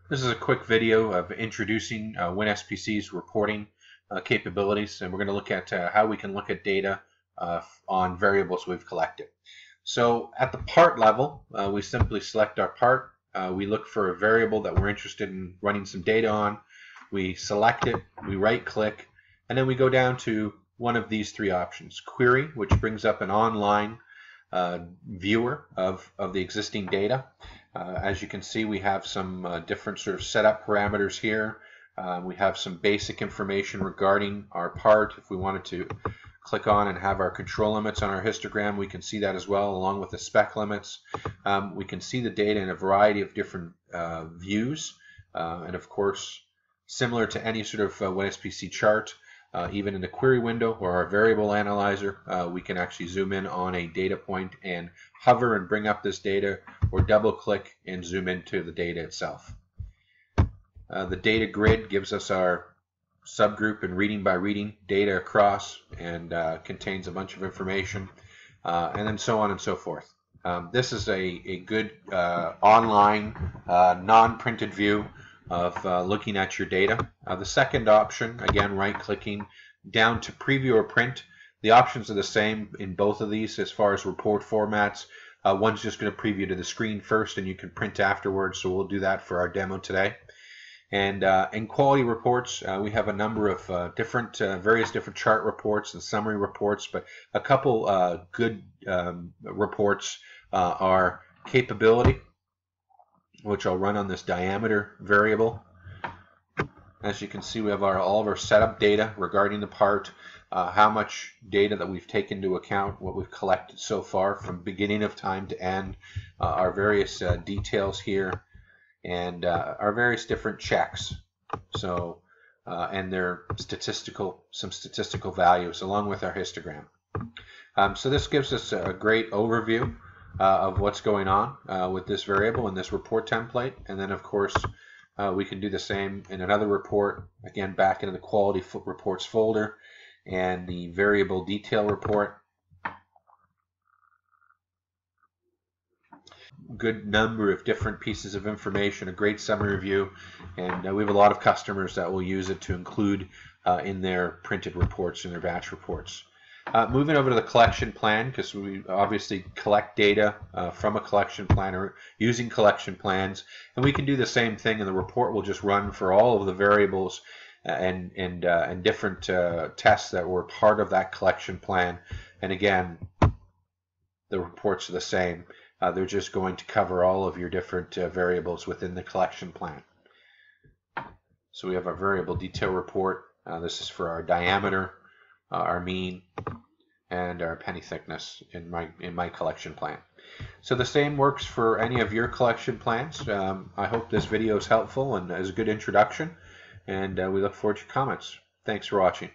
This is a quick video of introducing WinSPC's reporting capabilities, and we're going to look at how we can look at data on variables we've collected. So at the part level, we simply select our part. We look for a variable that we're interested in running some data on. We select it, we right-click, and then we go down to one of these three options. Query, which brings up an online viewer of the existing data. As you can see, we have some different sort of setup parameters here. We have some basic information regarding our part. If we wanted to click on and have our control limits on our histogram, we can see that as well, along with the spec limits. We can see the data in a variety of different views, and of course, similar to any sort of WinSPC chart, even in the query window or our variable analyzer, we can actually zoom in on a data point and hover and bring up this data, or double click and zoom into the data itself. The data grid gives us our subgroup and reading by reading data across, and contains a bunch of information, and then so on and so forth. This is a good online non-printed view of looking at your data. The second option, again, right-clicking down to preview or print. The options are the same in both of these as far as report formats. One's just going to preview to the screen first, and you can print afterwards, so we'll do that for our demo today. And in quality reports, we have a number of various different chart reports and summary reports, but a couple good reports are capability, which I'll run on this diameter variable. As you can see, we have all of our setup data regarding the part, how much data that we've taken into account, what we've collected so far from beginning of time to end, our various details here, and our various different checks. So, and their some statistical values along with our histogram. So this gives us a great overview of what's going on with this variable in this report template, and then of course we can do the same in another report, again back into the quality reports folder and the variable detail report. Good number of different pieces of information, a great summary view, and we have a lot of customers that will use it to include in their printed reports and their batch reports. Moving over to the collection plan, because we obviously collect data from a collection plan or using collection plans, and we can do the same thing, and the report will just run for all of the variables and different tests that were part of that collection plan. And again, the reports are the same. They're just going to cover all of your different variables within the collection plan. So we have our variable detail report. This is for our diameter, our mean, and our penny thickness in my collection plan. So the same works for any of your collection plans. I hope this video is helpful and is a good introduction, and we look forward to your comments. Thanks for watching.